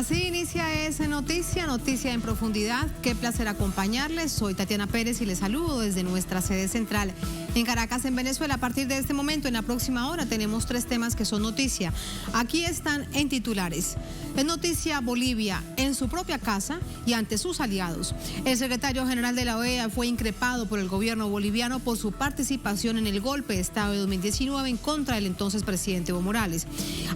Así inicia esa noticia en profundidad. Qué placer acompañarles. Soy Tatiana Pérez y les saludo desde nuestra sede central en Caracas, en Venezuela. A partir de este momento, en la próxima hora, tenemos 3 temas que son noticia. Aquí están en titulares. Es noticia Bolivia en su propia casa y ante sus aliados. El secretario general de la OEA fue increpado por el gobierno boliviano por su participación en el golpe de Estado de 2019 en contra del entonces presidente Evo Morales.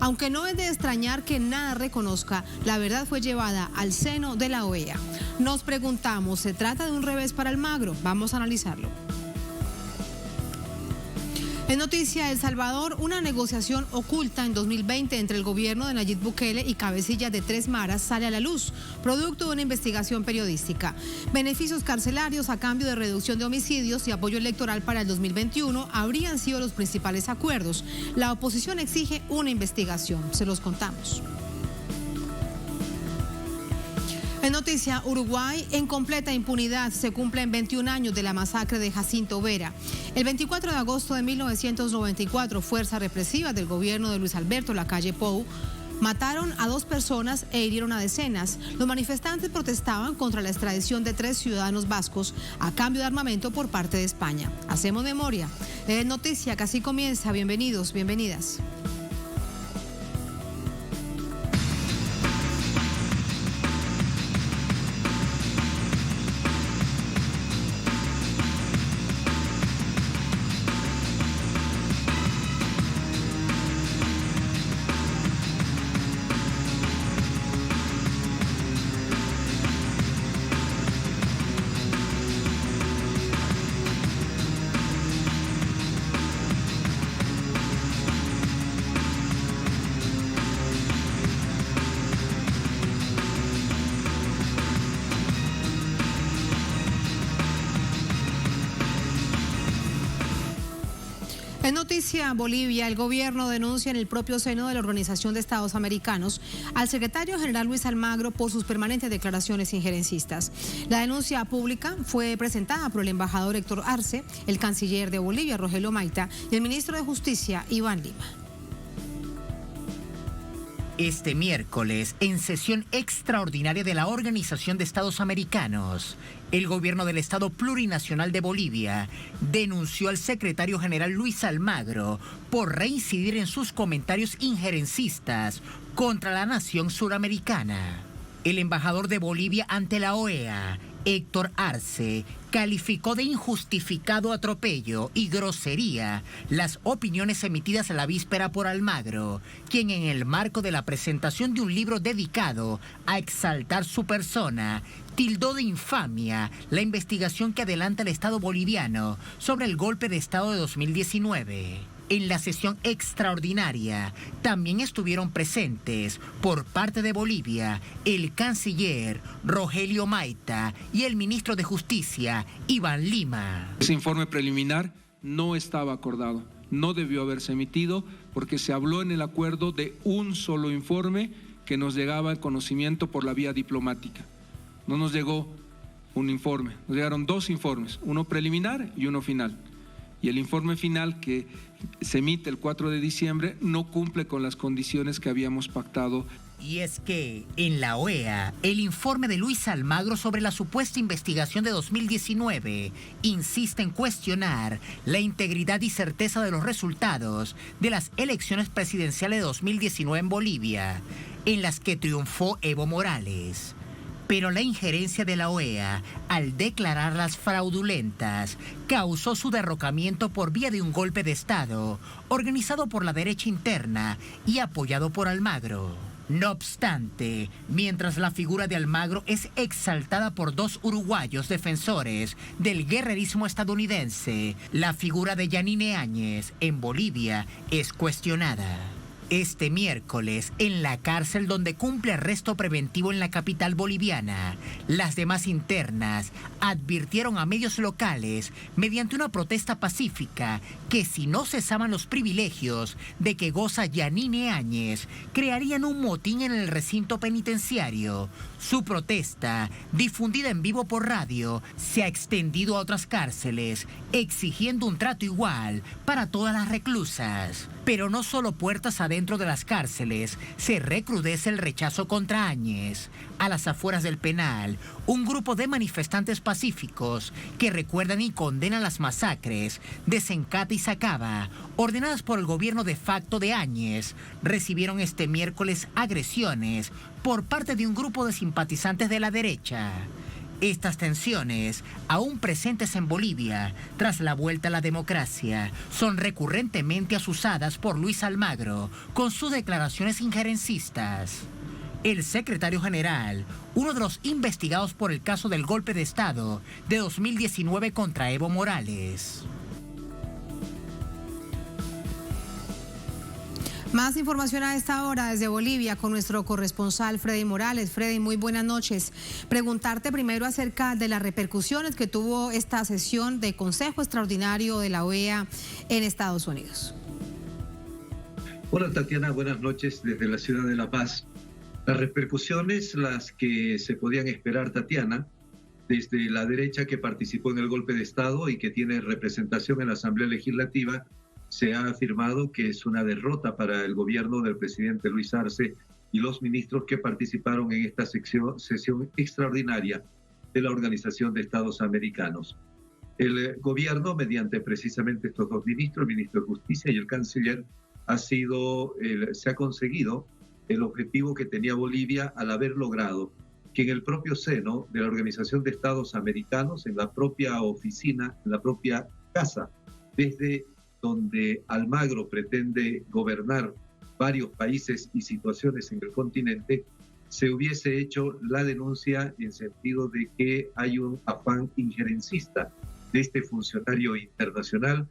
Aunque no es de extrañar que nada reconozca, la verdad fue llevada al seno de la OEA. Nos preguntamos, ¿se trata de un revés para Almagro? Vamos a analizarlo. En noticia El Salvador, una negociación oculta en 2020 entre el gobierno de Nayib Bukele y cabecillas de 3 maras sale a la luz, producto de una investigación periodística. Beneficios carcelarios a cambio de reducción de homicidios y apoyo electoral para el 2021 habrían sido los principales acuerdos. La oposición exige una investigación. Se los contamos. En noticia, Uruguay, en completa impunidad, se cumplen 21 años de la masacre de Jacinto Vera. El 24 de agosto de 1994, fuerzas represivas del gobierno de Luis Alberto Lacalle Pou mataron a 2 personas e hirieron a decenas. Los manifestantes protestaban contra la extradición de 3 ciudadanos vascos a cambio de armamento por parte de España. Hacemos memoria. Es noticia que así comienza. Bienvenidos, bienvenidas. En noticia Bolivia, el gobierno denuncia en el propio seno de la Organización de Estados Americanos al secretario general Luis Almagro por sus permanentes declaraciones injerencistas. La denuncia pública fue presentada por el embajador Héctor Arce, el canciller de Bolivia, Rogelio Maita, y el ministro de Justicia, Iván Lima. Este miércoles, en sesión extraordinaria de la Organización de Estados Americanos, el gobierno del Estado Plurinacional de Bolivia denunció al secretario general Luis Almagro por reincidir en sus comentarios injerencistas contra la nación suramericana. El embajador de Bolivia ante la OEA, Héctor Arce, calificó de injustificado atropello y grosería las opiniones emitidas a la víspera por Almagro, quien en el marco de la presentación de un libro dedicado a exaltar su persona, tildó de infamia la investigación que adelanta el Estado boliviano sobre el golpe de Estado de 2019. En la sesión extraordinaria también estuvieron presentes por parte de Bolivia el canciller Rogelio Maita y el ministro de Justicia Iván Lima. Ese informe preliminar no estaba acordado, no debió haberse emitido porque se habló en el acuerdo de un solo informe que nos llegaba al conocimiento por la vía diplomática. No nos llegó un informe, nos llegaron 2 informes, uno preliminar y uno final. Y el informe final que se emite el 4 de diciembre no cumple con las condiciones que habíamos pactado. Y es que, en la OEA, el informe de Luis Almagro sobre la supuesta investigación de 2019 insiste en cuestionar la integridad y certeza de los resultados de las elecciones presidenciales de 2019 en Bolivia, en las que triunfó Evo Morales. Pero la injerencia de la OEA, al declararlas fraudulentas, causó su derrocamiento por vía de un golpe de Estado, organizado por la derecha interna y apoyado por Almagro. No obstante, mientras la figura de Almagro es exaltada por 2 uruguayos defensores del guerrerismo estadounidense, la figura de Yanine Áñez en Bolivia es cuestionada. Este miércoles, en la cárcel donde cumple arresto preventivo en la capital boliviana, las demás internas advirtieron a medios locales, mediante una protesta pacífica, que si no cesaban los privilegios de que goza Yanine Áñez, crearían un motín en el recinto penitenciario. Su protesta, difundida en vivo por radio, se ha extendido a otras cárceles, exigiendo un trato igual para todas las reclusas. Pero no solo puertas adentro dentro de las cárceles, se recrudece el rechazo contra Áñez. A las afueras del penal, un grupo de manifestantes pacíficos que recuerdan y condenan las masacres de Sencata y Sacaba, ordenadas por el gobierno de facto de Áñez, recibieron este miércoles agresiones por parte de un grupo de simpatizantes de la derecha. Estas tensiones, aún presentes en Bolivia tras la vuelta a la democracia, son recurrentemente asusadas por Luis Almagro con sus declaraciones injerencistas. El secretario general, uno de los investigados por el caso del golpe de Estado de 2019 contra Evo Morales. Más información a esta hora desde Bolivia con nuestro corresponsal Freddy Morales. Freddy, muy buenas noches. Preguntarte primero acerca de las repercusiones que tuvo esta sesión de Consejo Extraordinario de la OEA en Estados Unidos. Hola Tatiana, buenas noches desde la ciudad de La Paz. Las repercusiones, las que se podían esperar, Tatiana, desde la derecha que participó en el golpe de Estado y que tiene representación en la Asamblea Legislativa, se ha afirmado que es una derrota para el gobierno del presidente Luis Arce y los ministros que participaron en esta sesión extraordinaria de la Organización de Estados Americanos. El gobierno, mediante precisamente estos dos ministros, el ministro de Justicia y el canciller, se ha conseguido el objetivo que tenía Bolivia al haber logrado que en el propio seno de la Organización de Estados Americanos, en la propia oficina, en la propia casa, desde donde Almagro pretende gobernar varios países y situaciones en el continente, se hubiese hecho la denuncia en sentido de que hay un afán injerencista de este funcionario internacional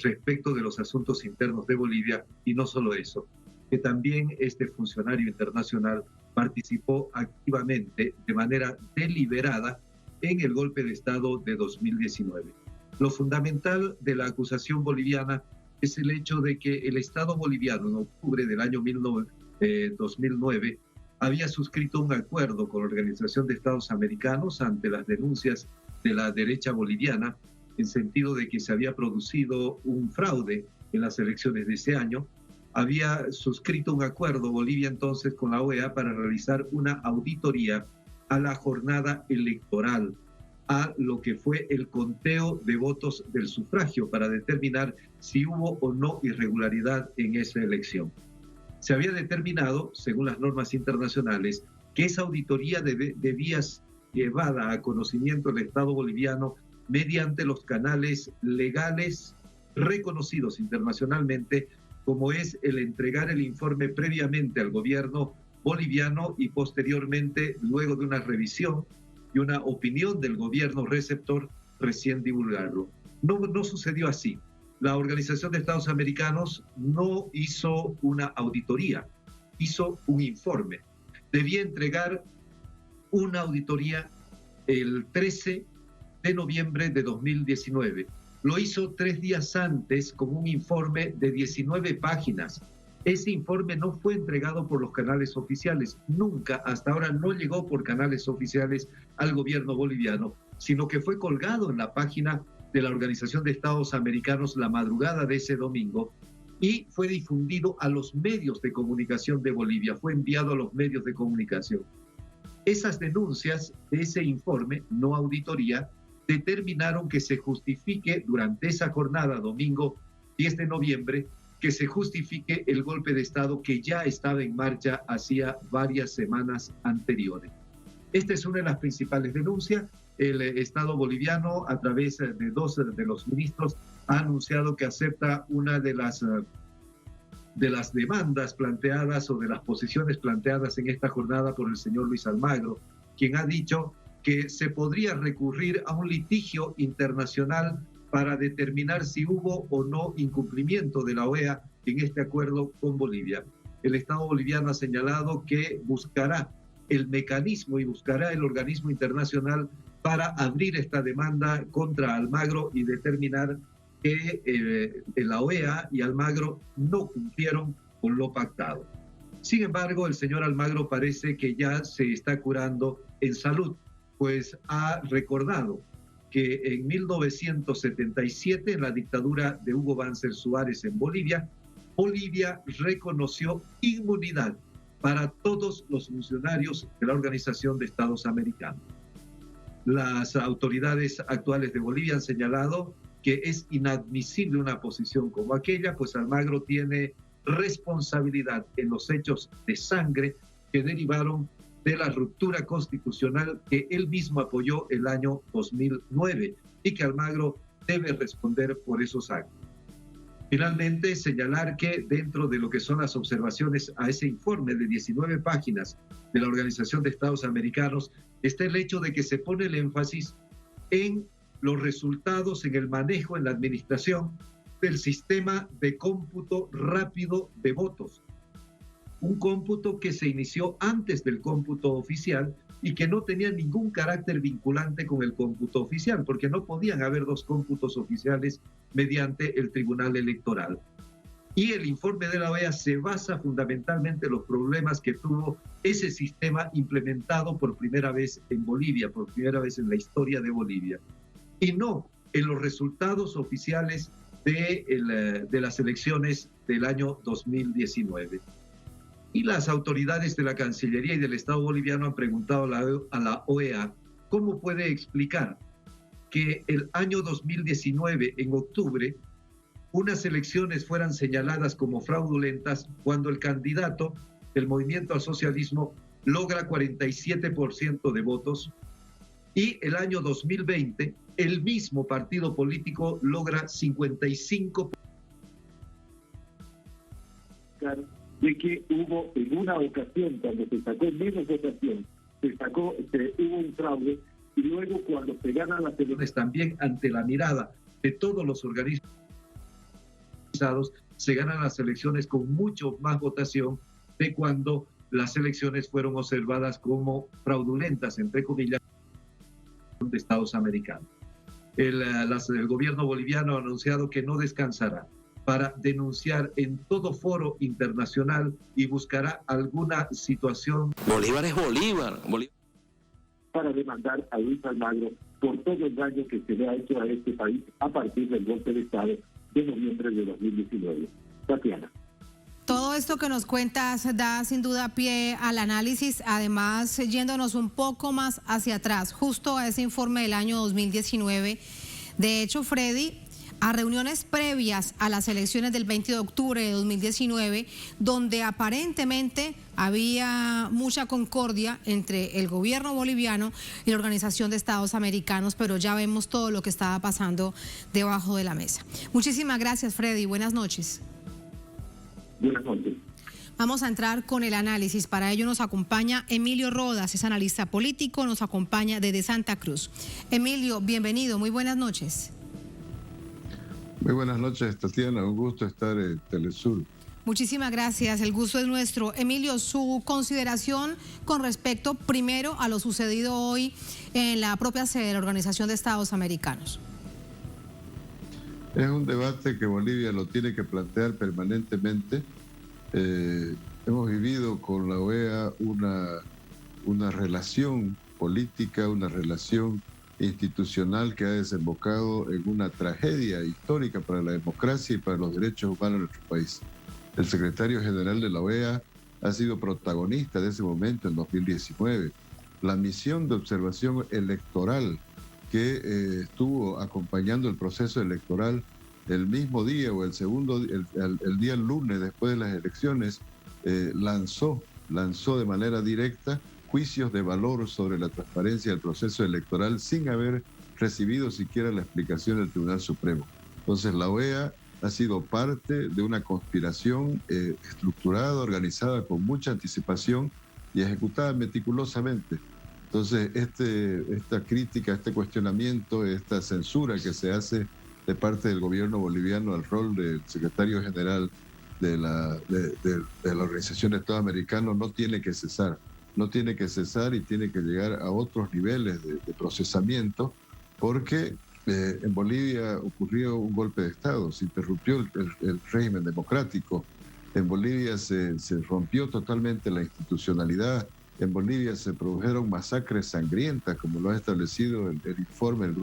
respecto de los asuntos internos de Bolivia, y no solo eso, que también este funcionario internacional participó activamente, de manera deliberada, en el golpe de Estado de 2019. Lo fundamental de la acusación boliviana es el hecho de que el Estado boliviano, en octubre del año 2009, había suscrito un acuerdo con la Organización de Estados Americanos ante las denuncias de la derecha boliviana, en sentido de que se había producido un fraude en las elecciones de ese año. Había suscrito un acuerdo Bolivia entonces con la OEA para realizar una auditoría a la jornada electoral, a lo que fue el conteo de votos del sufragio para determinar si hubo o no irregularidad en esa elección. Se había determinado, según las normas internacionales, que esa auditoría debía ser llevada a conocimiento del Estado boliviano mediante los canales legales reconocidos internacionalmente, como es el entregar el informe previamente al gobierno boliviano y posteriormente, luego de una revisión y una opinión del gobierno receptor, recién divulgarlo. No sucedió así. La Organización de Estados Americanos no hizo una auditoría, hizo un informe. Debía entregar una auditoría el 13 de noviembre de 2019. Lo hizo 3 días antes con un informe de 19 páginas. Ese informe no fue entregado por los canales oficiales, nunca, hasta ahora no llegó por canales oficiales al gobierno boliviano, sino que fue colgado en la página de la Organización de Estados Americanos la madrugada de ese domingo y fue difundido a los medios de comunicación de Bolivia, fue enviado a los medios de comunicación. Esas denuncias de ese informe, no auditoría, determinaron que se justifique durante esa jornada, domingo 10 de noviembre, que se justifique el golpe de Estado que ya estaba en marcha hacía varias semanas anteriores. Esta es una de las principales denuncias. El Estado boliviano, a través de 2 de los ministros, ha anunciado que acepta una de las demandas planteadas o de las posiciones planteadas en esta jornada por el señor Luis Almagro, quien ha dicho que se podría recurrir a un litigio internacional para determinar si hubo o no incumplimiento de la OEA en este acuerdo con Bolivia. El Estado boliviano ha señalado que buscará el mecanismo y buscará el organismo internacional para abrir esta demanda contra Almagro y determinar que la OEA y Almagro no cumplieron con lo pactado. Sin embargo, el señor Almagro parece que ya se está curando en salud, pues ha recordado que en 1977, en la dictadura de Hugo Banzer Suárez en Bolivia, Bolivia reconoció inmunidad para todos los funcionarios de la Organización de Estados Americanos. Las autoridades actuales de Bolivia han señalado que es inadmisible una posición como aquella, pues Almagro tiene responsabilidad en los hechos de sangre que derivaron de la ruptura constitucional que él mismo apoyó el año 2009 y que Almagro debe responder por esos actos. Finalmente, señalar que dentro de lo que son las observaciones a ese informe de 19 páginas de la Organización de Estados Americanos está el hecho de que se pone el énfasis en los resultados, en el manejo, en la administración del sistema de cómputo rápido de votos. Un cómputo que se inició antes del cómputo oficial y que no tenía ningún carácter vinculante con el cómputo oficial, porque no podían haber dos cómputos oficiales mediante el Tribunal Electoral. Y el informe de la OEA se basa fundamentalmente en los problemas que tuvo ese sistema implementado por primera vez en Bolivia, por primera vez en la historia de Bolivia, y no en los resultados oficiales de las elecciones del año 2019. Y las autoridades de la Cancillería y del Estado boliviano han preguntado a la OEA cómo puede explicar que el año 2019, en octubre, unas elecciones fueran señaladas como fraudulentas cuando el candidato del Movimiento al Socialismo logra 47% de votos y el año 2020 el mismo partido político logra 55%. De que hubo en una ocasión, cuando se sacó menos votación, hubo un fraude, y luego cuando se ganan las elecciones también ante la mirada de todos los organismos, se ganan las elecciones con mucho más votación de cuando las elecciones fueron observadas como fraudulentas, entre comillas, de Estados americanos. El gobierno boliviano ha anunciado que no descansará para denunciar en todo foro internacional y buscará alguna situación. Bolívar es Bolívar. Para demandar a Luis Almagro por todo el daño que se le ha hecho a este país a partir del golpe de Estado de noviembre de 2019. Tatiana. Todo esto que nos cuentas da sin duda pie al análisis, además yéndonos un poco más hacia atrás, justo a ese informe del año 2019. De hecho, Freddy, a reuniones previas a las elecciones del 20 de octubre de 2019, donde aparentemente había mucha concordia entre el gobierno boliviano y la Organización de Estados Americanos, pero ya vemos todo lo que estaba pasando debajo de la mesa. Muchísimas gracias, Freddy. Buenas noches. Buenas noches. Vamos a entrar con el análisis. Para ello nos acompaña Emilio Rodas, es analista político, nos acompaña desde Santa Cruz. Emilio, bienvenido, muy buenas noches. Muy buenas noches, Tatiana. Un gusto estar en Telesur. Muchísimas gracias. El gusto es nuestro. Emilio, su consideración con respecto primero a lo sucedido hoy en la propia sede de la Organización de Estados Americanos. Es un debate que Bolivia lo tiene que plantear permanentemente. Hemos vivido con la OEA una relación política, una relación institucional que ha desembocado en una tragedia histórica para la democracia y para los derechos humanos en nuestro país. El secretario general de la OEA ha sido protagonista de ese momento en 2019. La misión de observación electoral que estuvo acompañando el proceso electoral el mismo día o el día lunes después de las elecciones, lanzó de manera directa juicios de valor sobre la transparencia del proceso electoral sin haber recibido siquiera la explicación del Tribunal Supremo. Entonces la OEA ha sido parte de una conspiración estructurada, organizada con mucha anticipación y ejecutada meticulosamente. Entonces esta crítica, este cuestionamiento, esta censura que se hace de parte del gobierno boliviano al rol del secretario general de la Organización de Estados Americanos no tiene que cesar. No tiene que cesar y tiene que llegar a otros niveles de procesamiento, porque en Bolivia ocurrió un golpe de Estado, se interrumpió el régimen democrático, en Bolivia se rompió totalmente la institucionalidad, en Bolivia se produjeron masacres sangrientas, como lo ha establecido el informe del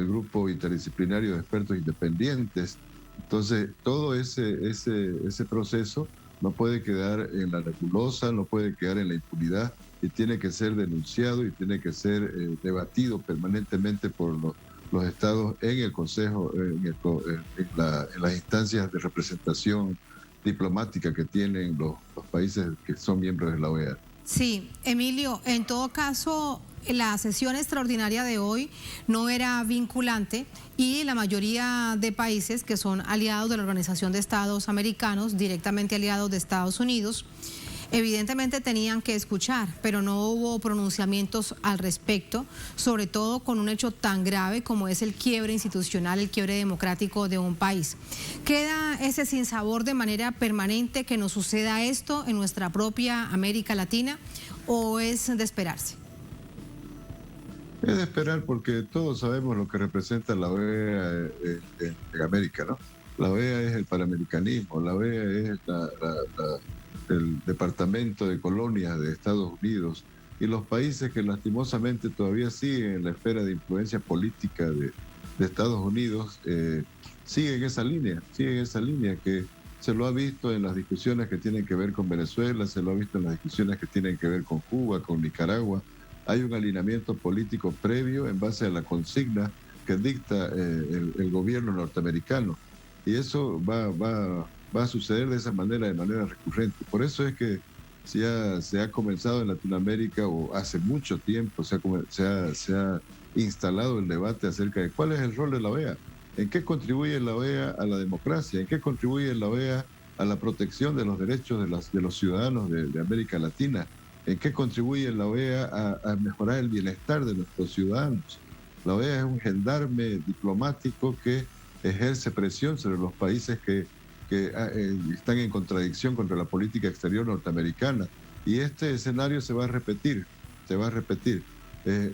grupo interdisciplinario de expertos independientes. Entonces, todo ese proceso no puede quedar en la nebulosa, no puede quedar en la impunidad, y tiene que ser denunciado y tiene que ser debatido permanentemente por los estados en el Consejo, en las instancias de representación diplomática que tienen los países que son miembros de la OEA. Sí, Emilio, en todo caso, la sesión extraordinaria de hoy no era vinculante y la mayoría de países que son aliados de la Organización de Estados Americanos, directamente aliados de Estados Unidos, evidentemente tenían que escuchar, pero no hubo pronunciamientos al respecto, sobre todo con un hecho tan grave como es el quiebre institucional, el quiebre democrático de un país. ¿Queda ese sinsabor de manera permanente que nos suceda esto en nuestra propia América Latina o es de esperarse? Es de esperar porque todos sabemos lo que representa la OEA en América, ¿no? La OEA es el panamericanismo, la OEA es el Departamento de Colonias de Estados Unidos, y los países que lastimosamente todavía siguen en la esfera de influencia política de Estados Unidos siguen esa línea que se lo ha visto en las discusiones que tienen que ver con Venezuela, se lo ha visto en las discusiones que tienen que ver con Cuba, con Nicaragua. Hay un alineamiento político previo en base a la consigna que dicta el gobierno norteamericano, y eso va a suceder de esa manera, de manera recurrente. Por eso es que se ha comenzado en Latinoamérica, o hace mucho tiempo se ha instalado el debate acerca de cuál es el rol de la OEA, en qué contribuye la OEA a la democracia, en qué contribuye la OEA a la protección de los derechos de los ciudadanos de América Latina, en qué contribuye la OEA a mejorar el bienestar de nuestros ciudadanos. La OEA es un gendarme diplomático que ejerce presión sobre los países que están en contradicción contra la política exterior norteamericana, y este escenario se va a repetir.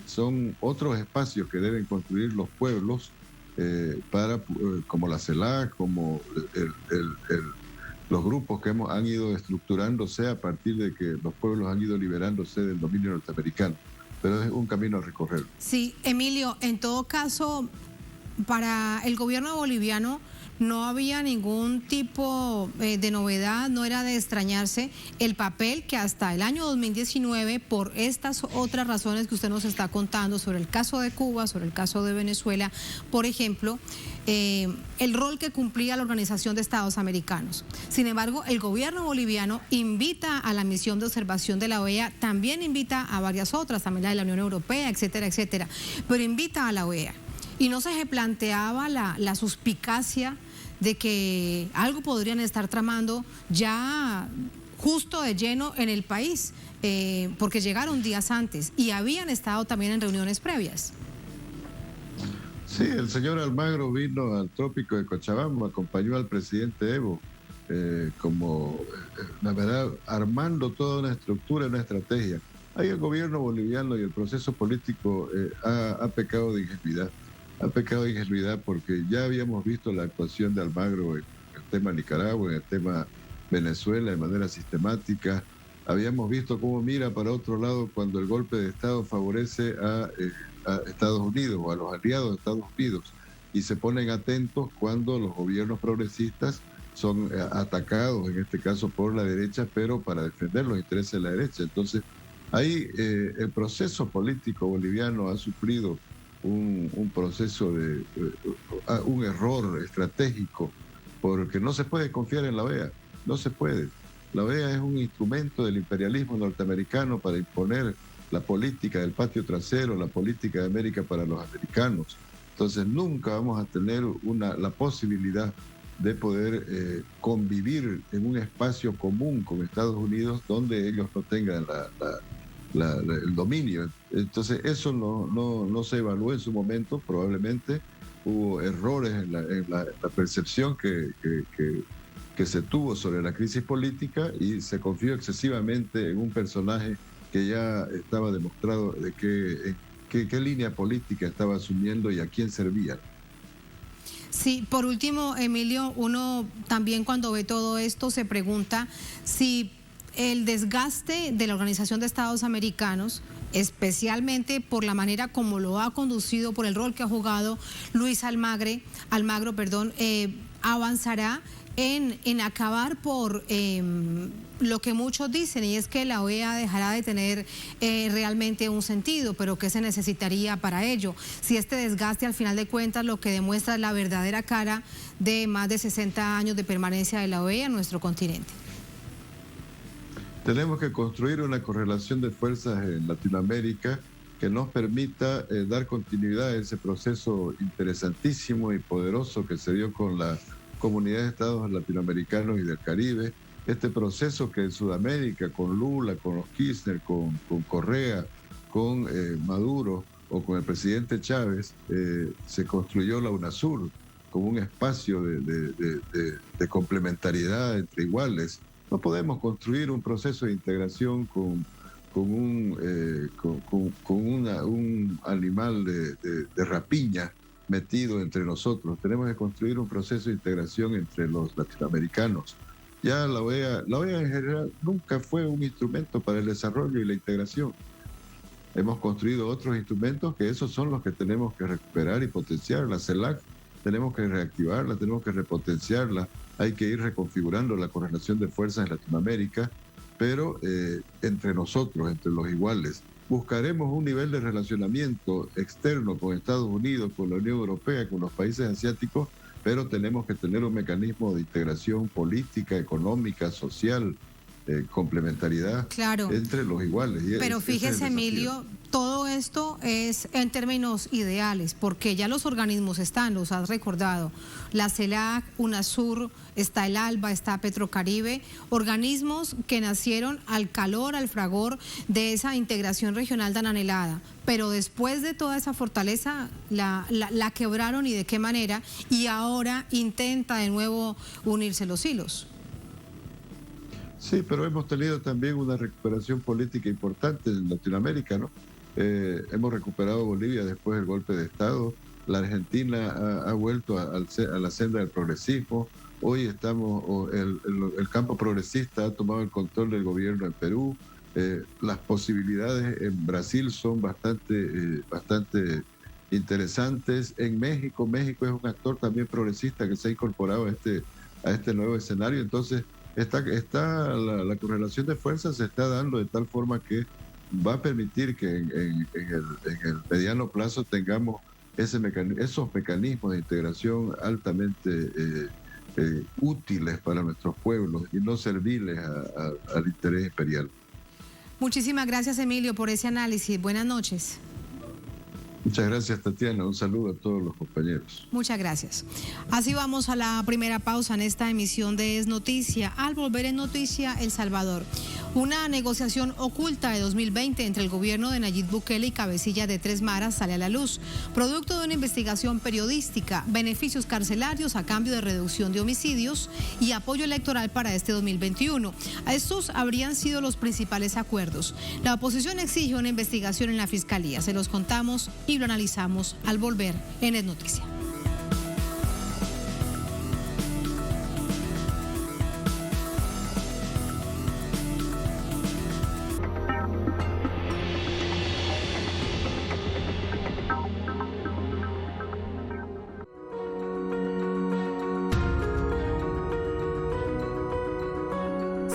Son otros espacios que deben construir los pueblos como la CELAC, como los grupos que han ido estructurándose a partir de que los pueblos han ido liberándose del dominio norteamericano, pero es un camino a recorrer. Sí, Emilio, en todo caso, para el gobierno boliviano no había ningún tipo de novedad, no era de extrañarse el papel que hasta el año 2019, por estas otras razones que usted nos está contando sobre el caso de Cuba, sobre el caso de Venezuela, por ejemplo, el rol que cumplía la Organización de Estados Americanos. Sin embargo, el gobierno boliviano invita a la misión de observación de la OEA, también invita a varias otras, también la de la Unión Europea, etcétera, etcétera, pero invita a la OEA. Y no se planteaba la suspicacia de que algo podrían estar tramando ya justo de lleno en el país, porque llegaron días antes y habían estado también en reuniones previas. Sí, el señor Almagro vino al trópico de Cochabamba, acompañó al presidente Evo, la verdad, armando toda una estructura, una estrategia. Ahí el gobierno boliviano y el proceso político ha pecado de ingenuidad. Ha pecado de ingenuidad porque ya habíamos visto la actuación de Almagro en el tema Nicaragua, en el tema Venezuela de manera sistemática. Habíamos visto cómo mira para otro lado cuando el golpe de Estado favorece a Estados Unidos o a los aliados de Estados Unidos, y se ponen atentos cuando los gobiernos progresistas son atacados, en este caso por la derecha, pero para defender los intereses de la derecha. Entonces, ahí el proceso político boliviano ha sufrido un proceso un error estratégico, porque no se puede confiar en la OEA, no se puede. La OEA es un instrumento del imperialismo norteamericano para imponer la política del patio trasero, la política de América para los americanos. Entonces nunca vamos a tener la posibilidad de poder convivir en un espacio común con Estados Unidos donde ellos no tengan el dominio. Entonces eso no se evaluó en su momento, probablemente hubo errores en la percepción que se tuvo sobre la crisis política, y se confió excesivamente en un personaje que ya estaba demostrado de qué línea política estaba asumiendo y a quién servía. Sí, por último, Emilio, uno también cuando ve todo esto se pregunta si el desgaste de la Organización de Estados Americanos especialmente por la manera como lo ha conducido, por el rol que ha jugado Luis Almagro, avanzará en acabar por lo que muchos dicen, y es que la OEA dejará de tener realmente un sentido, pero ¿qué se necesitaría para ello? Si este desgaste, al final de cuentas, lo que demuestra es la verdadera cara de más de 60 años de permanencia de la OEA en nuestro continente. Tenemos que construir una correlación de fuerzas en Latinoamérica que nos permita dar continuidad a ese proceso interesantísimo y poderoso que se dio con la Comunidad de Estados Latinoamericanos y del Caribe. Este proceso que en Sudamérica, con Lula, con los Kirchner, con Correa, con Maduro o con el presidente Chávez, se construyó la UNASUR como un espacio de complementariedad entre iguales. No podemos construir un proceso de integración con un animal de rapiña metido entre nosotros. Tenemos que construir un proceso de integración entre los latinoamericanos. Ya la OEA en general nunca fue un instrumento para el desarrollo y la integración. Hemos construido otros instrumentos que esos son los que tenemos que recuperar y potenciar. La CELAC tenemos que reactivarla, tenemos que repotenciarla. Hay que ir reconfigurando la correlación de fuerzas en Latinoamérica, pero entre nosotros, entre los iguales. Buscaremos un nivel de relacionamiento externo con Estados Unidos, con la Unión Europea, con los países asiáticos, pero tenemos que tener un mecanismo de integración política, económica, social, complementariedad entre los iguales. Pero fíjese, Emilio, todo esto es en términos ideales, porque ya los organismos están, los has recordado, la CELAC, UNASUR, está el ALBA, está Petrocaribe, organismos que nacieron al calor, al fragor de esa integración regional tan anhelada, pero después de toda esa fortaleza la quebraron, y de qué manera, y ahora intenta de nuevo unirse los hilos. Sí, pero hemos tenido también una recuperación política importante en Latinoamérica, ¿no? Hemos recuperado Bolivia después del golpe de Estado. La Argentina ha vuelto a la senda del progresismo. Hoy el campo progresista ha tomado el control del gobierno en Perú. Las posibilidades en Brasil son bastante interesantes. En México es un actor también progresista que se ha incorporado a este nuevo escenario. Entonces, la correlación de fuerzas se está dando de tal forma que va a permitir que en el mediano plazo tengamos esos mecanismos de integración altamente útiles para nuestros pueblos y no serviles al interés imperial. Muchísimas gracias, Emilio, por ese análisis. Buenas noches. Muchas gracias, Tatiana. Un saludo a todos los compañeros. Muchas gracias. Así vamos a la primera pausa en esta emisión de Es Noticia. Al volver en Noticia, El Salvador. Una negociación oculta de 2020 entre el gobierno de Nayib Bukele y cabecilla de Tres Maras sale a la luz. Producto de una investigación periodística, beneficios carcelarios a cambio de reducción de homicidios y apoyo electoral para este 2021. Estos habrían sido los principales acuerdos. La oposición exige una investigación en la Fiscalía. Se los contamos y lo analizamos al volver en Es Noticia.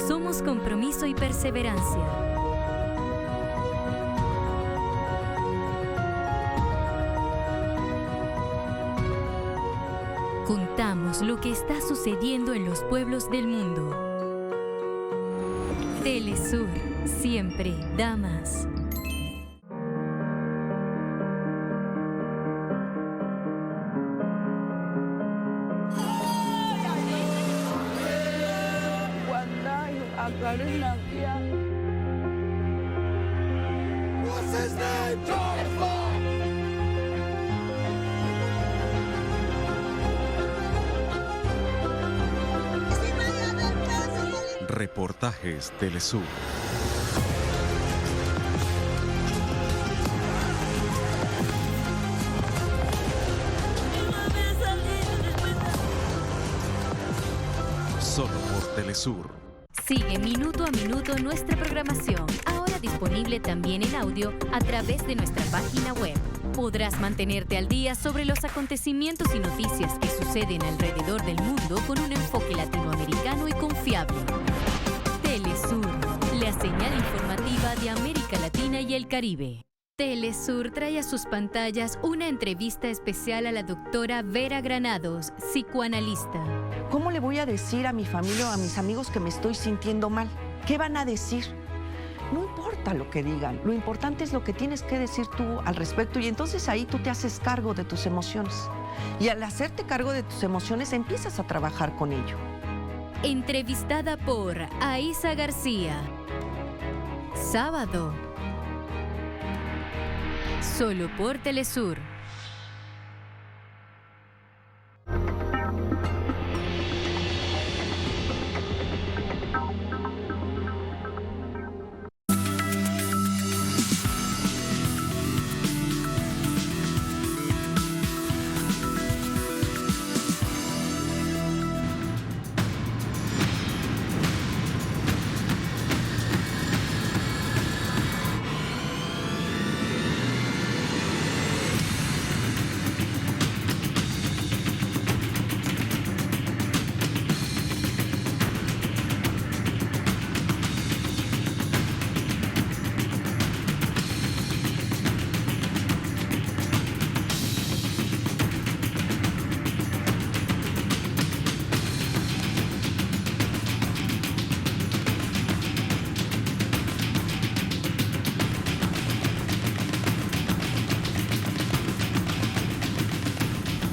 Somos compromiso y perseverancia. Contamos lo que está sucediendo en los pueblos del mundo. Telesur, siempre da más. Reportajes Telesur. Solo por Telesur. Sigue minuto a minuto nuestra programación. Ahora disponible también en audio a través de nuestra página web. Podrás mantenerte al día sobre los acontecimientos y noticias que suceden alrededor del mundo con un enfoque latinoamericano y confiable. Telesur, la señal informativa de América Latina y el Caribe. Telesur trae a sus pantallas una entrevista especial a la doctora Vera Granados, psicoanalista. ¿Cómo le voy a decir a mi familia o a mis amigos que me estoy sintiendo mal? ¿Qué van a decir? No importa lo que digan, lo importante es lo que tienes que decir tú al respecto, y entonces ahí tú te haces cargo de tus emociones. Y al hacerte cargo de tus emociones empiezas a trabajar con ello. Entrevistada por Aisa García. Sábado. Solo por Telesur.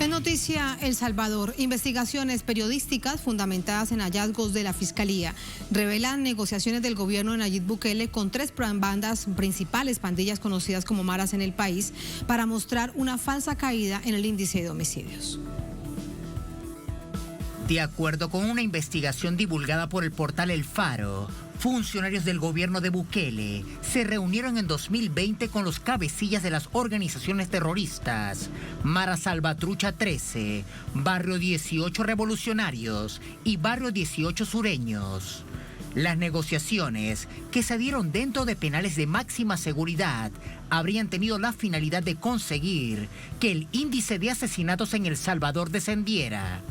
Noticia El Salvador. Investigaciones periodísticas fundamentadas en hallazgos de la Fiscalía revelan negociaciones del gobierno de Nayib Bukele con 3 bandas principales, pandillas conocidas como maras en el país, para mostrar una falsa caída en el índice de homicidios. De acuerdo con una investigación divulgada por el portal El Faro, funcionarios del gobierno de Bukele se reunieron en 2020 con los cabecillas de las organizaciones terroristas Mara Salvatrucha 13, Barrio 18 Revolucionarios y Barrio 18 Sureños. Las negociaciones, que se dieron dentro de penales de máxima seguridad, habrían tenido la finalidad de conseguir que el índice de asesinatos en El Salvador descendiera,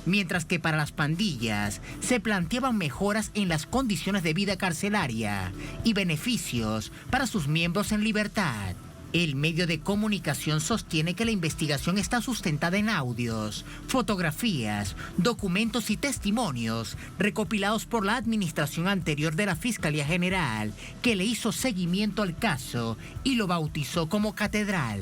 mientras que para las pandillas se planteaban mejoras en las condiciones de vida carcelaria y beneficios para sus miembros en libertad. El medio de comunicación sostiene que la investigación está sustentada en audios, fotografías, documentos y testimonios recopilados por la administración anterior de la Fiscalía General, que le hizo seguimiento al caso y lo bautizó como Catedral.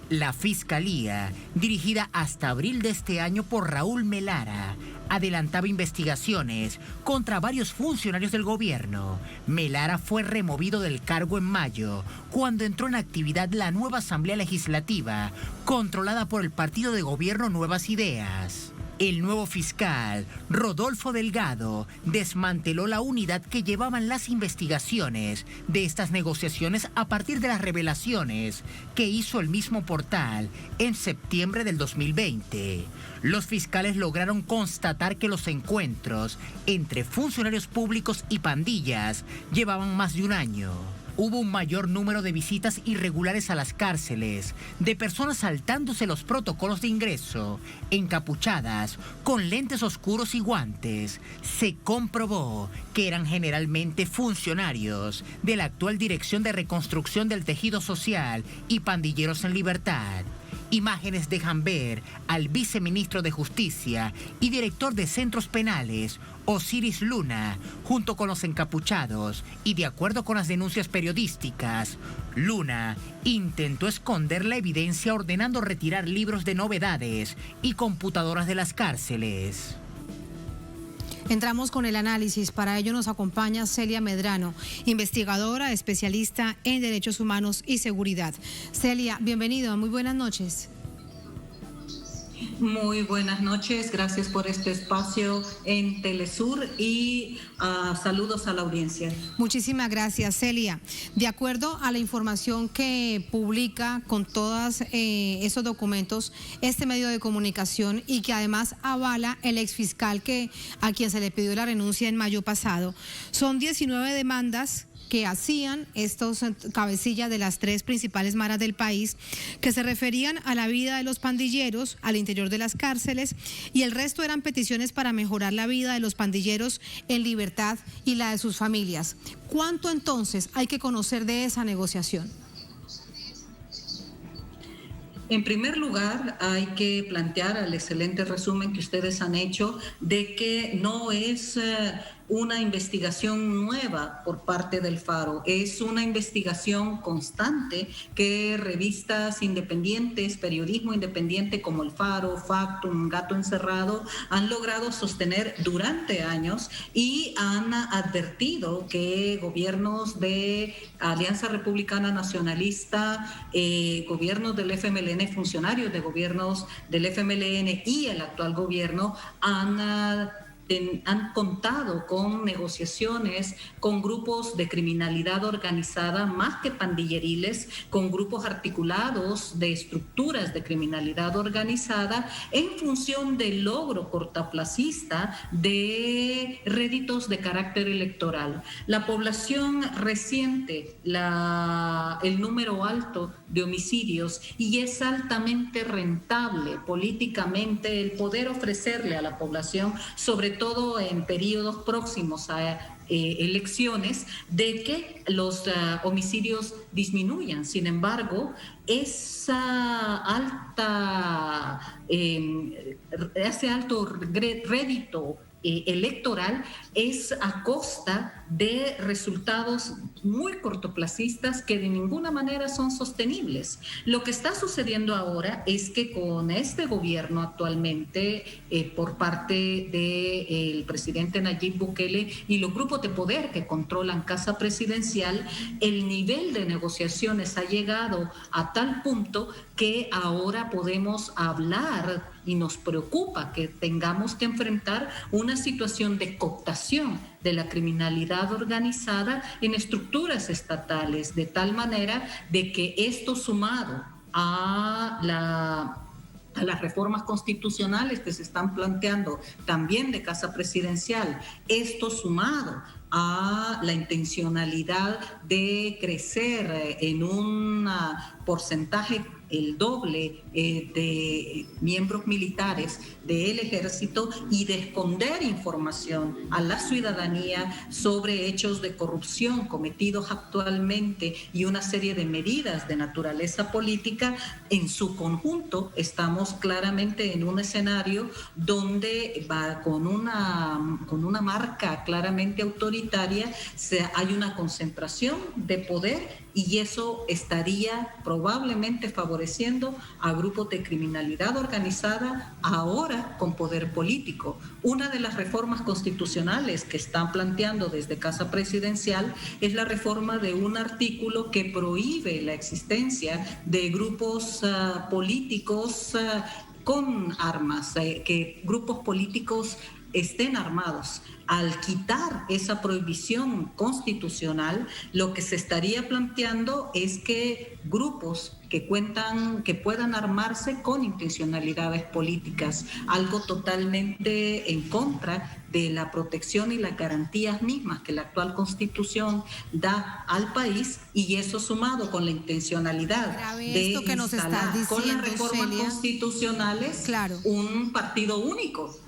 La Fiscalía, dirigida hasta abril de este año por Raúl Melara, adelantaba investigaciones contra varios funcionarios del gobierno. Melara fue removido del cargo en mayo, cuando entró en actividad la nueva Asamblea Legislativa, controlada por el partido de gobierno Nuevas Ideas. El nuevo fiscal, Rodolfo Delgado, desmanteló la unidad que llevaban las investigaciones de estas negociaciones a partir de las revelaciones que hizo el mismo portal en septiembre del 2020. Los fiscales lograron constatar que los encuentros entre funcionarios públicos y pandillas llevaban más de un año. Hubo un mayor número de visitas irregulares a las cárceles, de personas saltándose los protocolos de ingreso, encapuchadas, con lentes oscuros y guantes. Se comprobó que eran generalmente funcionarios de la actual Dirección de Reconstrucción del Tejido Social y pandilleros en libertad. Imágenes dejan ver al viceministro de Justicia y director de centros penales, Osiris Luna, junto con los encapuchados, y de acuerdo con las denuncias periodísticas, Luna intentó esconder la evidencia ordenando retirar libros de novedades y computadoras de las cárceles. Entramos con el análisis. Para ello nos acompaña Celia Medrano, investigadora, especialista en derechos humanos y seguridad. Celia, bienvenido, muy buenas noches. Muy buenas noches, gracias por este espacio en Telesur y saludos a la audiencia. Muchísimas gracias, Celia. De acuerdo a la información que publica con todos esos documentos este medio de comunicación y que además avala el exfiscal a quien se le pidió la renuncia en mayo pasado, son 19 demandas que hacían estos cabecillas de las 3 principales maras del país, que se referían a la vida de los pandilleros al interior de las cárceles, y el resto eran peticiones para mejorar la vida de los pandilleros en libertad y la de sus familias. ¿Cuánto entonces hay que conocer de esa negociación? En primer lugar, hay que plantear el excelente resumen que ustedes han hecho de que no es una investigación nueva por parte del Faro, es una investigación constante que revistas independientes, periodismo independiente como el Faro, Factum, Gato Encerrado han logrado sostener durante años y han advertido que gobiernos de Alianza Republicana Nacionalista, gobiernos del FMLN, funcionarios de gobiernos del FMLN y el actual gobierno han contado con negociaciones con grupos de criminalidad organizada, más que pandilleriles, con grupos articulados de estructuras de criminalidad organizada en función del logro cortoplacista de réditos de carácter electoral. La población resiente el número alto de homicidios y es altamente rentable políticamente el poder ofrecerle a la población, sobre todo en periodos próximos a elecciones, de que los homicidios disminuyan. Sin embargo, ese alto rédito electoral es a costa de resultados muy cortoplacistas que de ninguna manera son sostenibles. Lo que está sucediendo ahora es que con este gobierno actualmente, por parte del presidente Nayib Bukele y los grupos de poder que controlan Casa Presidencial, el nivel de negociaciones ha llegado a tal punto que ahora podemos hablar y nos preocupa que tengamos que enfrentar una situación de cooptación de la criminalidad organizada en estructuras estatales, de tal manera de que esto, sumado a las reformas constitucionales que se están planteando también de Casa Presidencial, esto sumado a la intencionalidad de crecer en un porcentaje el doble de miembros militares del ejército y de esconder información a la ciudadanía sobre hechos de corrupción cometidos actualmente y una serie de medidas de naturaleza política, en su conjunto estamos claramente en un escenario donde va con una marca claramente autoritaria, hay una concentración de poder y eso estaría probablemente favoreciendo a grupos de criminalidad organizada ahora con poder político. Una de las reformas constitucionales que están planteando desde Casa Presidencial es la reforma de un artículo que prohíbe la existencia de grupos políticos con armas, que grupos políticos estén armados. Al quitar esa prohibición constitucional, lo que se estaría planteando es que grupos que puedan armarse con intencionalidades políticas, algo totalmente en contra de la protección y las garantías mismas que la actual Constitución da al país, y eso sumado con la intencionalidad de instalar con las reformas constitucionales un partido único.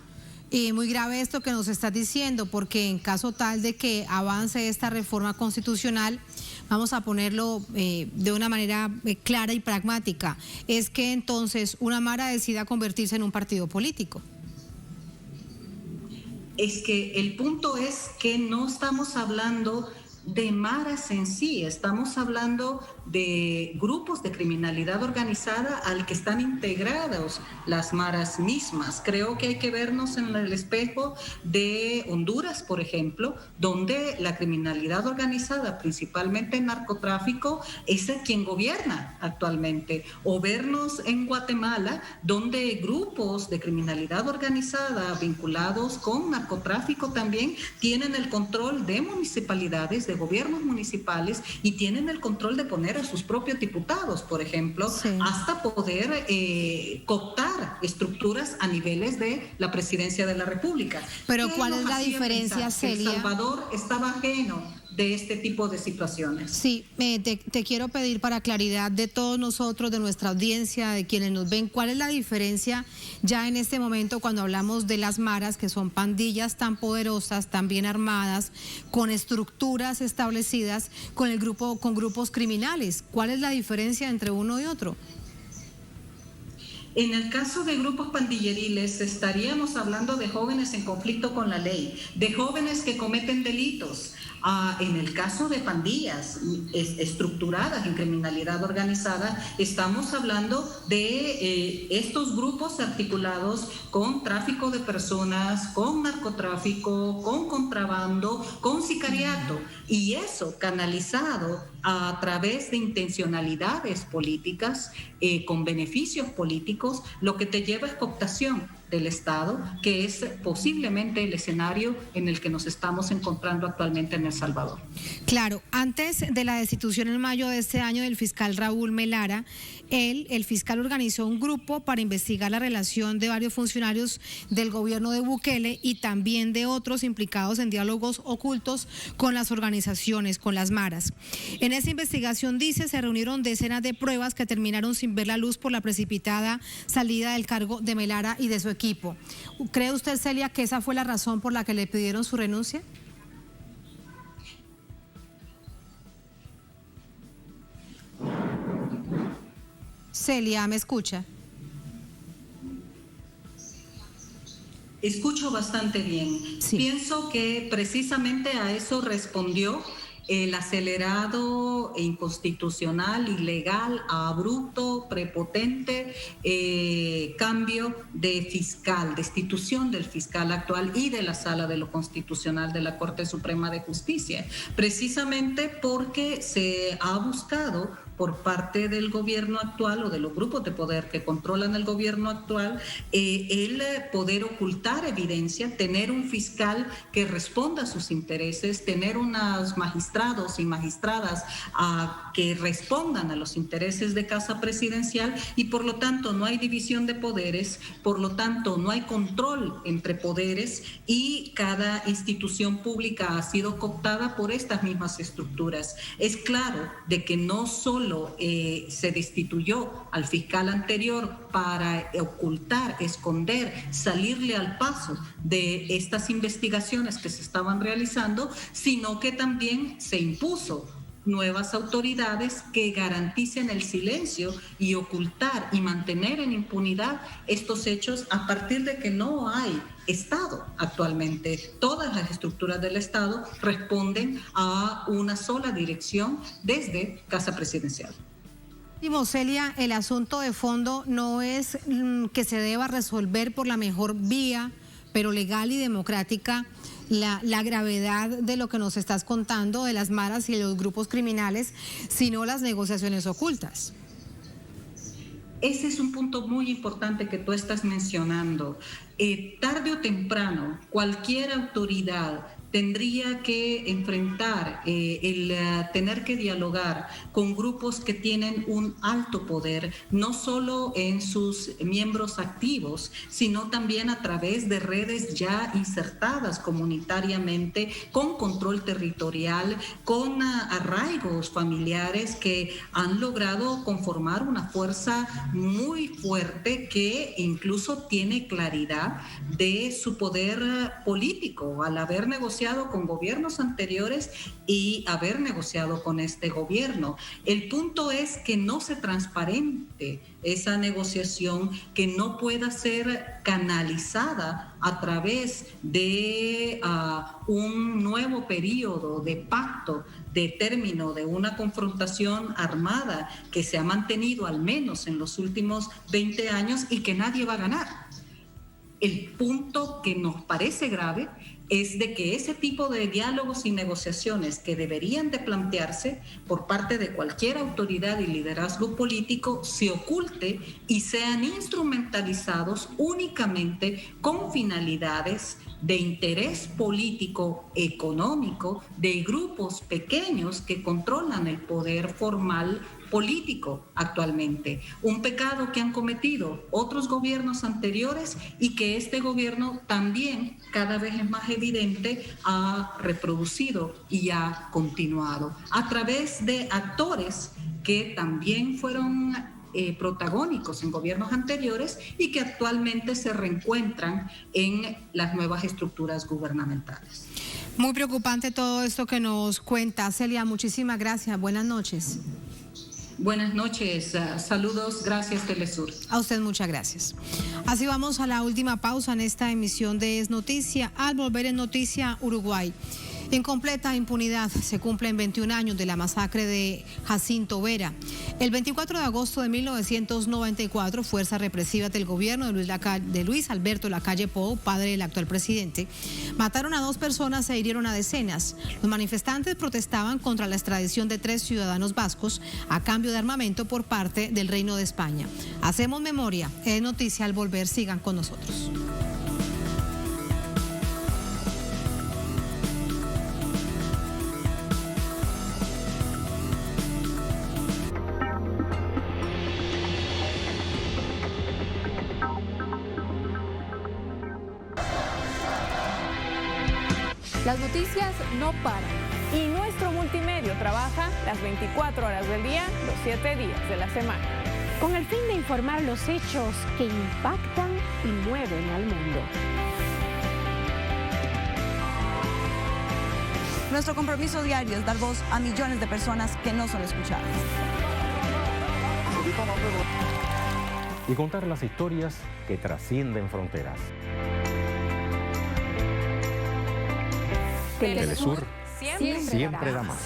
Y muy grave esto que nos estás diciendo, porque en caso tal de que avance esta reforma constitucional, vamos a ponerlo de una manera clara y pragmática, es que entonces una mara decida convertirse en un partido político. Es que el punto es que no estamos hablando de maras en sí, estamos hablando de grupos de criminalidad organizada al que están integrados las maras mismas. Creo que hay que vernos en el espejo de Honduras, por ejemplo, donde la criminalidad organizada, principalmente el narcotráfico, es quien gobierna actualmente. O vernos en Guatemala, donde grupos de criminalidad organizada vinculados con narcotráfico también tienen el control de municipalidades, de gobiernos municipales, y tienen el control de poner a sus propios diputados, por ejemplo, hasta poder cooptar estructuras a niveles de la presidencia de la República. Pero ¿cuál es la diferencia, Celia? El Salvador estaba ajeno de este tipo de situaciones. Sí, te quiero pedir para claridad de todos nosotros, de nuestra audiencia, de quienes nos ven, ¿cuál es la diferencia ya en este momento cuando hablamos de las maras, que son pandillas tan poderosas, tan bien armadas, con estructuras establecidas, con grupos criminales? ¿Cuál es la diferencia entre uno y otro? En el caso de grupos pandilleriles estaríamos hablando de jóvenes en conflicto con la ley, de jóvenes que cometen delitos. En el caso de pandillas estructuradas en criminalidad organizada, estamos hablando de estos grupos articulados con tráfico de personas, con narcotráfico, con contrabando, con sicariato, y eso canalizado a través de intencionalidades políticas, con beneficios políticos, lo que te lleva es cooptación del Estado, que es posiblemente el escenario en el que nos estamos encontrando actualmente en El Salvador. Claro, antes de la destitución en mayo de este año del fiscal Raúl Melara, el fiscal organizó un grupo para investigar la relación de varios funcionarios del gobierno de Bukele y también de otros implicados en diálogos ocultos con las organizaciones, con las maras. En esa investigación, dice, se reunieron decenas de pruebas que terminaron sin ver la luz por la precipitada salida del cargo de Melara y de su equipo. ¿Cree usted, Celia, que esa fue la razón por la que le pidieron su renuncia? Celia, ¿me escucha? Escucho bastante bien. Sí. Pienso que precisamente a eso respondió el acelerado e inconstitucional, ilegal, abrupto, prepotente cambio de fiscal, destitución del fiscal actual y de la Sala de lo Constitucional de la Corte Suprema de Justicia, precisamente porque se ha buscado por parte del gobierno actual o de los grupos de poder que controlan el gobierno actual, el poder ocultar evidencia, tener un fiscal que responda a sus intereses, tener unos magistrados y magistradas que respondan a los intereses de Casa Presidencial, y por lo tanto no hay división de poderes, por lo tanto no hay control entre poderes, y cada institución pública ha sido cooptada por estas mismas estructuras. Es claro de que no solo se destituyó al fiscal anterior para ocultar, esconder, salirle al paso de estas investigaciones que se estaban realizando, sino que también se impuso nuevas autoridades que garanticen el silencio y ocultar y mantener en impunidad estos hechos a partir de que no hay Estado actualmente. Todas las estructuras del Estado responden a una sola dirección desde Casa Presidencial. Celia, el asunto de fondo no es que se deba resolver por la mejor vía, pero legal y democrática, la gravedad de lo que nos estás contando de las maras y de los grupos criminales, sino las negociaciones ocultas. Ese es un punto muy importante que tú estás mencionando. Tarde o temprano, cualquier autoridad tendría que enfrentar tener que dialogar con grupos que tienen un alto poder, no solo en sus miembros activos, sino también a través de redes ya insertadas comunitariamente, con control territorial, con arraigos familiares que han logrado conformar una fuerza muy fuerte que incluso tiene claridad de su poder político al haber negociado con gobiernos anteriores y haber negociado con este gobierno. El punto es que no se transparente esa negociación, que no pueda ser canalizada a través de un nuevo periodo de pacto, de término de una confrontación armada que se ha mantenido al menos en los últimos 20 años y que nadie va a ganar. El punto que nos parece grave es de que ese tipo de diálogos y negociaciones que deberían de plantearse por parte de cualquier autoridad y liderazgo político se oculte y sean instrumentalizados únicamente con finalidades de interés político, económico, de grupos pequeños que controlan el poder formal político actualmente, un pecado que han cometido otros gobiernos anteriores y que este gobierno también cada vez es más evidente ha reproducido y ha continuado a través de actores que también fueron protagónicos en gobiernos anteriores y que actualmente se reencuentran en las nuevas estructuras gubernamentales. Muy preocupante todo esto que nos cuenta. Celia, muchísimas gracias. Buenas noches. Buenas noches, saludos, gracias Telesur. A usted muchas gracias. Así vamos a la última pausa en esta emisión de Es Noticia. Al volver en Noticia Uruguay. En completa impunidad se cumplen 21 años de la masacre de Jacinto Vera. El 24 de agosto de 1994, fuerzas represivas del gobierno de Luis Alberto Lacalle Pou, padre del actual presidente, mataron a 2 personas e hirieron a decenas. Los manifestantes protestaban contra la extradición de 3 ciudadanos vascos a cambio de armamento por parte del Reino de España. Hacemos memoria. Es Noticia al volver. Sigan con nosotros. Las noticias no paran y nuestro multimedio trabaja las 24 horas del día, los 7 días de la semana. Con el fin de informar los hechos que impactan y mueven al mundo. Nuestro compromiso diario es dar voz a millones de personas que no son escuchadas. Y contar las historias que trascienden fronteras. Telesur siempre da más.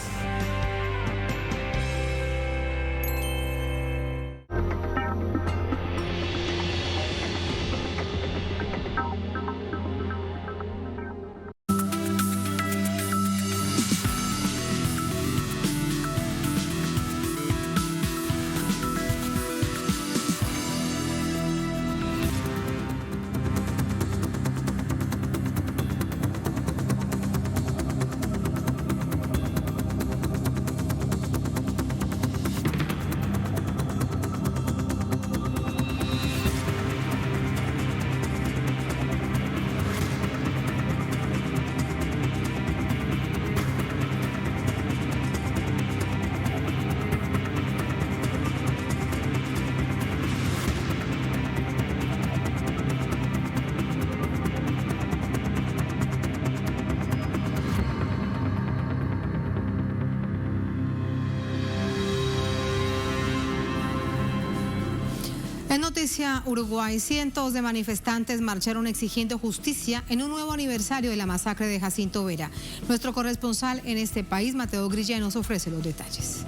En Noticia Uruguay, cientos de manifestantes marcharon exigiendo justicia en un nuevo aniversario de la masacre de Jacinto Vera. Nuestro corresponsal en este país, Mateo Grilla, nos ofrece los detalles.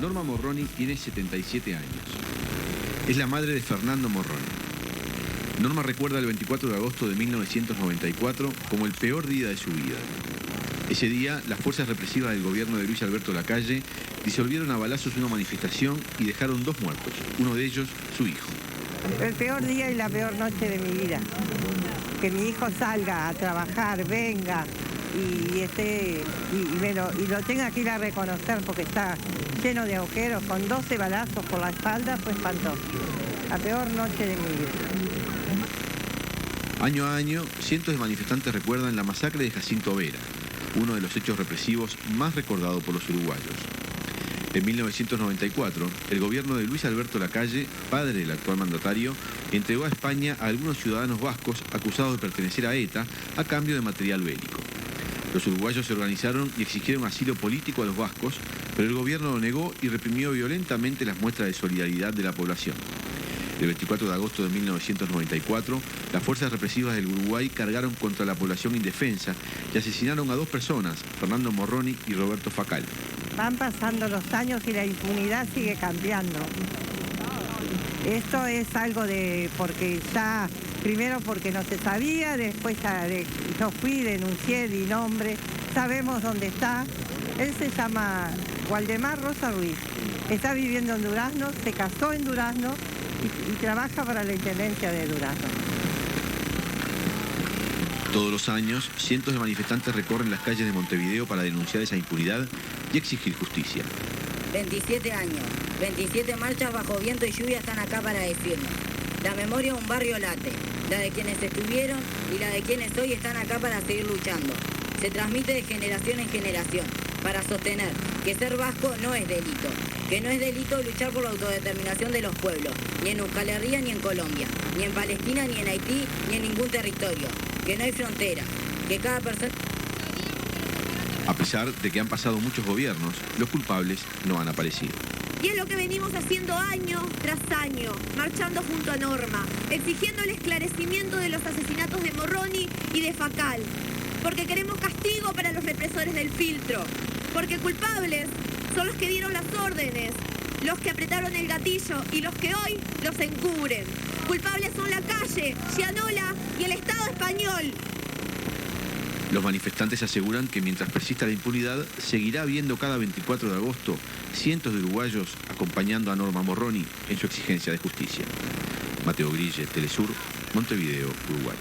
Norma Morroni tiene 77 años. Es la madre de Fernando Morroni. Norma recuerda el 24 de agosto de 1994 como el peor día de su vida. Ese día, las fuerzas represivas del gobierno de Luis Alberto Lacalle disolvieron a balazos una manifestación y dejaron 2 muertos, uno de ellos su hijo. El peor día y la peor noche de mi vida. Que mi hijo salga a trabajar, venga y lo tenga que ir a reconocer porque está lleno de agujeros, con 12 balazos por la espalda, fue espantoso. La peor noche de mi vida. Año a año, cientos de manifestantes recuerdan la masacre de Jacinto Vera, uno de los hechos represivos más recordados por los uruguayos. En 1994, el gobierno de Luis Alberto Lacalle, padre del actual mandatario, entregó a España a algunos ciudadanos vascos acusados de pertenecer a ETA a cambio de material bélico. Los uruguayos se organizaron y exigieron asilo político a los vascos, pero el gobierno lo negó y reprimió violentamente las muestras de solidaridad de la población. El 24 de agosto de 1994, las fuerzas represivas del Uruguay cargaron contra la población indefensa y asesinaron a 2 personas, Fernando Morroni y Roberto Facal. Van pasando los años y la impunidad sigue cambiando. Esto es algo porque ya, primero porque no se sabía, después yo fui, denuncié, di nombre, sabemos dónde está. Él se llama Waldemar Rosa Ruiz, está viviendo en Durazno, se casó en Durazno y trabaja para la Intendencia de Durazno. Todos los años, cientos de manifestantes recorren las calles de Montevideo para denunciar esa impunidad y exigir justicia. 27 años, 27 marchas bajo viento y lluvia están acá para decirnos. La memoria de un barrio late, la de quienes estuvieron y la de quienes hoy están acá para seguir luchando. Se transmite de generación en generación, para sostener que ser vasco no es delito, que no es delito luchar por la autodeterminación de los pueblos, ni en Euskal Herria ni en Colombia, ni en Palestina ni en Haití ni en ningún territorio, que no hay frontera, que cada persona... A pesar de que han pasado muchos gobiernos, los culpables no han aparecido. Y es lo que venimos haciendo año tras año, marchando junto a Norma, exigiendo el esclarecimiento de los asesinatos de Morroni y de Facal, porque queremos castigo para los represores del filtro, porque culpables son los que dieron las órdenes, los que apretaron el gatillo y los que hoy los encubren. Culpables son la calle, Gianola y el Estado español. Los manifestantes aseguran que mientras persista la impunidad, seguirá habiendo cada 24 de agosto cientos de uruguayos acompañando a Norma Morroni en su exigencia de justicia. Mateo Grille, Telesur, Montevideo, Uruguay.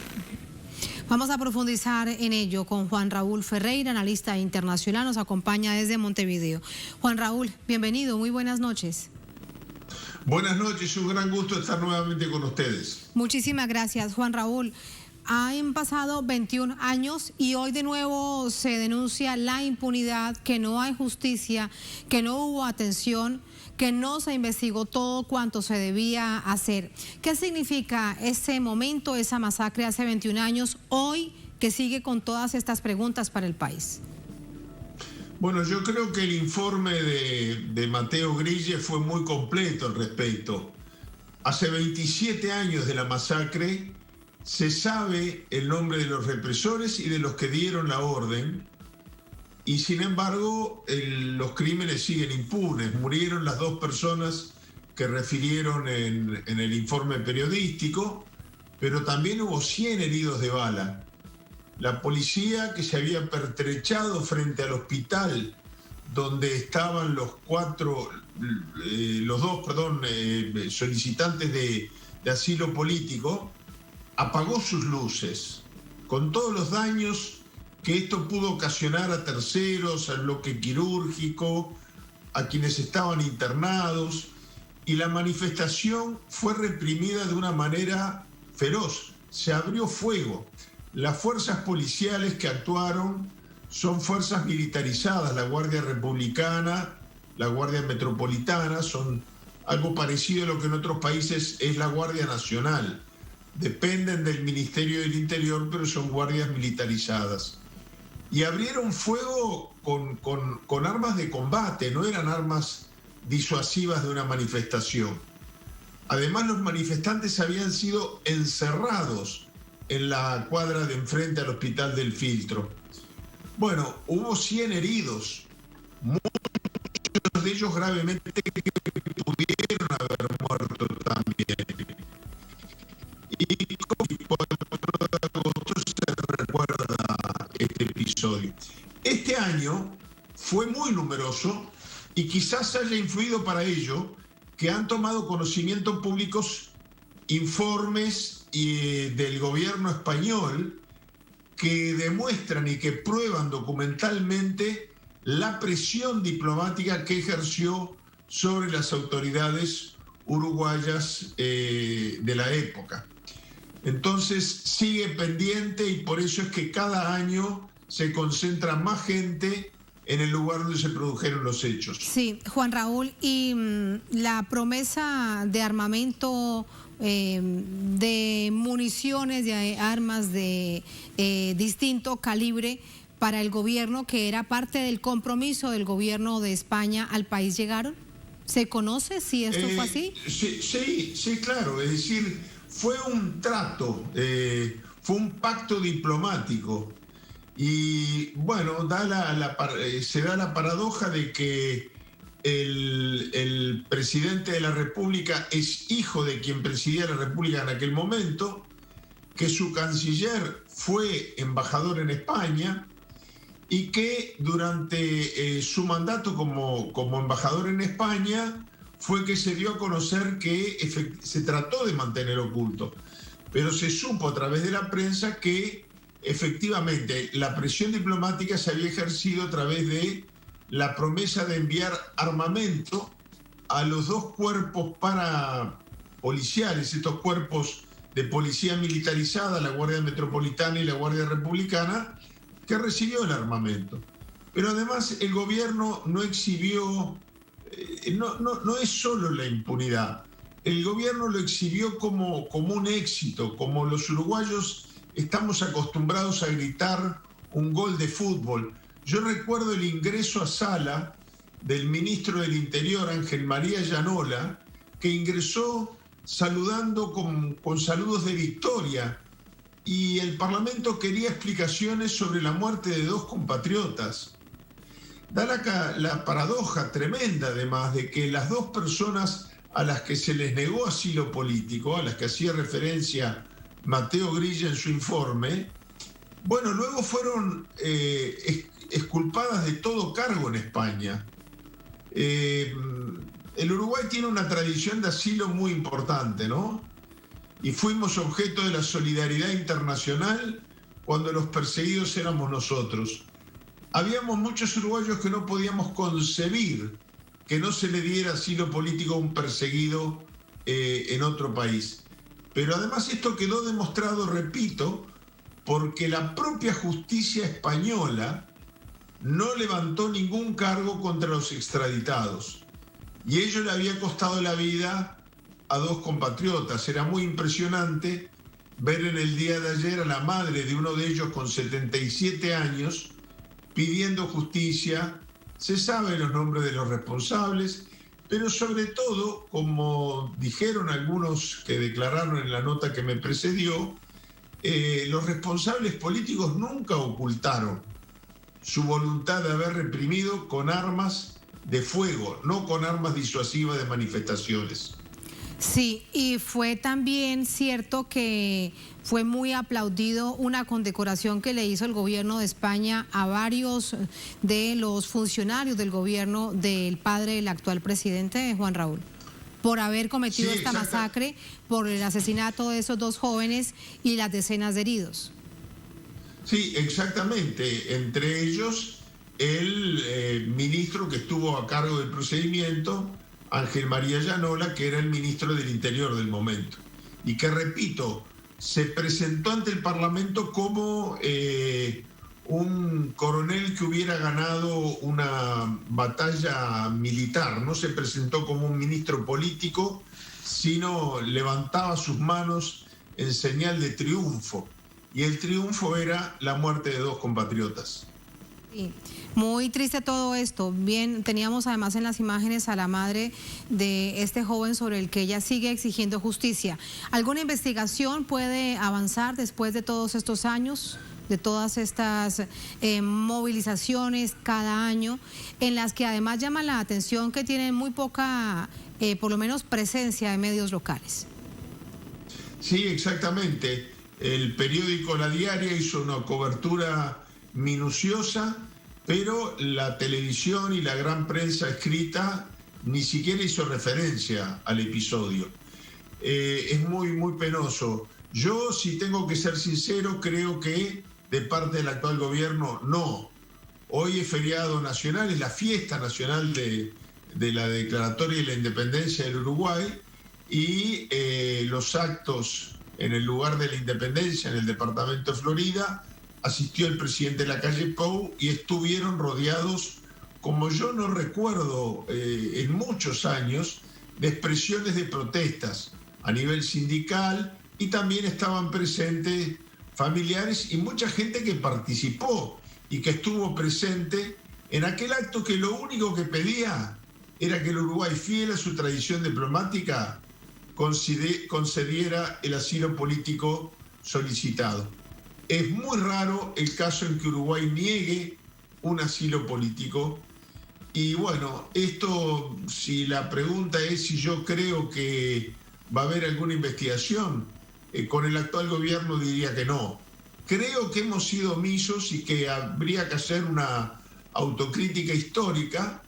Vamos a profundizar en ello con Juan Raúl Ferreira, analista internacional, nos acompaña desde Montevideo. Juan Raúl, bienvenido, muy buenas noches. Buenas noches, un gran gusto estar nuevamente con ustedes. Muchísimas gracias, Juan Raúl. Han pasado 21 años y hoy de nuevo se denuncia la impunidad, que no hay justicia, que no hubo atención, que no se investigó todo cuanto se debía hacer. ¿Qué significa ese momento, esa masacre hace 21 años, hoy que sigue con todas estas preguntas para el país? Bueno, yo creo que el informe de Mateo Grille fue muy completo al respecto. Hace 27 años de la masacre se sabe el nombre de los represores y de los que dieron la orden, y sin embargo los crímenes siguen impunes. Murieron las dos personas que refirieron en el informe periodístico, pero también hubo 100 heridos de bala. La policía, que se había pertrechado frente al hospital donde estaban los dos solicitantes de asilo político, apagó sus luces, con todos los daños que esto pudo ocasionar a terceros, al bloque quirúrgico, a quienes estaban internados, y la manifestación fue reprimida de una manera feroz. Se abrió fuego. Las fuerzas policiales que actuaron son fuerzas militarizadas, la Guardia Republicana, la Guardia Metropolitana, son algo parecido a lo que en otros países es la Guardia Nacional. Dependen del Ministerio del Interior, pero son guardias militarizadas. Y abrieron fuego con armas de combate, no eran armas disuasivas de una manifestación. Además, los manifestantes habían sido encerrados en la cuadra de enfrente al Hospital del Filtro. Bueno, hubo 100 heridos, muchos de ellos gravemente que pudieron haber muerto también. Y por el 4 de agosto se recuerda este episodio. Este año fue muy numeroso y quizás haya influido para ello que han tomado conocimiento públicos informes del gobierno español que demuestran y que prueban documentalmente la presión diplomática que ejerció sobre las autoridades uruguayas de la época. Entonces sigue pendiente y por eso es que cada año se concentra más gente en el lugar donde se produjeron los hechos. Sí, Juan Raúl, y la promesa de armamento, de municiones, de armas de distinto calibre para el gobierno, que era parte del compromiso del gobierno de España al país, ¿llegaron? ¿Se conoce si esto fue así? Sí, claro, es decir, fue un trato, fue un pacto diplomático. Y bueno, se da la paradoja de que el presidente de la República es hijo de quien presidía la República en aquel momento, que su canciller fue embajador en España y que durante su mandato como embajador en España fue que se dio a conocer que se trató de mantener oculto, pero se supo a través de la prensa que efectivamente la presión diplomática se había ejercido a través de la promesa de enviar armamento a los 2 cuerpos parapoliciales, estos cuerpos de policía militarizada, la Guardia Metropolitana y la Guardia Republicana, que recibió el armamento. Pero además el gobierno no exhibió, no es solo la impunidad, el gobierno lo exhibió como un éxito, como los uruguayos estamos acostumbrados a gritar un gol de fútbol. Yo recuerdo el ingreso a sala del ministro del Interior, Ángel María Llanola, que ingresó saludando con saludos de victoria, y el Parlamento quería explicaciones sobre la muerte de 2 compatriotas. Da la paradoja tremenda, además, de que las 2 personas a las que se les negó asilo político, a las que hacía referencia Mateo Grilla en su informe, bueno, luego fueron exculpadas de todo cargo en España. El Uruguay tiene una tradición de asilo muy importante, ¿no? Y fuimos objeto de la solidaridad internacional cuando los perseguidos éramos nosotros. Habíamos muchos uruguayos que no podíamos concebir que no se le diera asilo político a un perseguido en otro país. Pero además esto quedó demostrado, repito, porque la propia justicia española no levantó ningún cargo contra los extraditados. Y ello le había costado la vida a 2 compatriotas. Era muy impresionante ver en el día de ayer a la madre de uno de ellos con 77 años pidiendo justicia. Se saben los nombres de los responsables, pero sobre todo, como dijeron algunos que declararon en la nota que me precedió, los responsables políticos nunca ocultaron su voluntad de haber reprimido con armas de fuego, no con armas disuasivas de manifestaciones. Sí, y fue también cierto que fue muy aplaudido una condecoración que le hizo el gobierno de España a varios de los funcionarios del gobierno del padre del actual presidente, Juan Raúl, por haber cometido esta masacre, por el asesinato de esos 2 jóvenes y las decenas de heridos. Sí, exactamente. Entre ellos, el ministro que estuvo a cargo del procedimiento, Ángel María Llanola, que era el ministro del Interior del momento, y que, repito, se presentó ante el Parlamento como un coronel que hubiera ganado una batalla militar. No se presentó como un ministro político, sino levantaba sus manos en señal de triunfo. Y el triunfo era la muerte de 2 compatriotas. Sí, muy triste todo esto. Bien, teníamos además en las imágenes a la madre de este joven sobre el que ella sigue exigiendo justicia. ¿Alguna investigación puede avanzar después de todos estos años, de todas estas movilizaciones cada año, en las que además llama la atención que tienen muy poca, por lo menos, presencia de medios locales? Sí, exactamente. El periódico La Diaria hizo una cobertura minuciosa, pero la televisión y la gran prensa escrita ni siquiera hizo referencia al episodio. Es muy, muy penoso. Yo, si tengo que ser sincero, creo que de parte del actual gobierno, no. Hoy es feriado nacional, es la fiesta nacional de la declaratoria de la independencia del Uruguay, y los actos en el lugar de la independencia, en el departamento de Florida, asistió el presidente Lacalle Pou y estuvieron rodeados, como yo no recuerdo en muchos años, de expresiones de protestas a nivel sindical, y también estaban presentes familiares y mucha gente que participó y que estuvo presente en aquel acto que lo único que pedía era que el Uruguay, fiel a su tradición diplomática, concediera el asilo político solicitado. Es muy raro el caso en que Uruguay niegue un asilo político. Y bueno, esto, si la pregunta es si yo creo que va a haber alguna investigación, con el actual gobierno diría que no. Creo que hemos sido omisos y que habría que hacer una autocrítica histórica,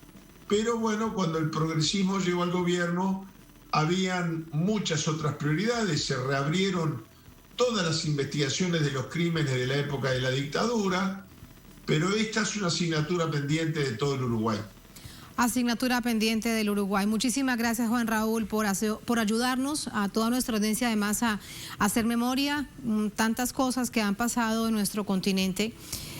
pero bueno, cuando el progresismo llegó al gobierno, habían muchas otras prioridades. Se reabrieron todas las investigaciones de los crímenes de la época de la dictadura, pero esta es una asignatura pendiente de todo el Uruguay. Asignatura pendiente del Uruguay. Muchísimas gracias, Juan Raúl, por ayudarnos a toda nuestra audiencia, además a hacer memoria, tantas cosas que han pasado en nuestro continente,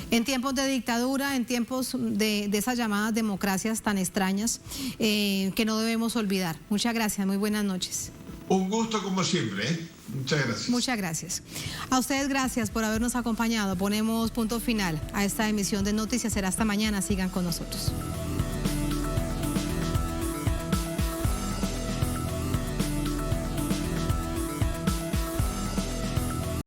en tiempos de dictadura, en tiempos de esas llamadas democracias tan extrañas que no debemos olvidar. Muchas gracias, muy buenas noches. Un gusto como siempre, ¿eh? Muchas gracias. Muchas gracias. A ustedes gracias por habernos acompañado. Ponemos punto final a esta emisión de Noticias. Será hasta mañana. Sigan con nosotros.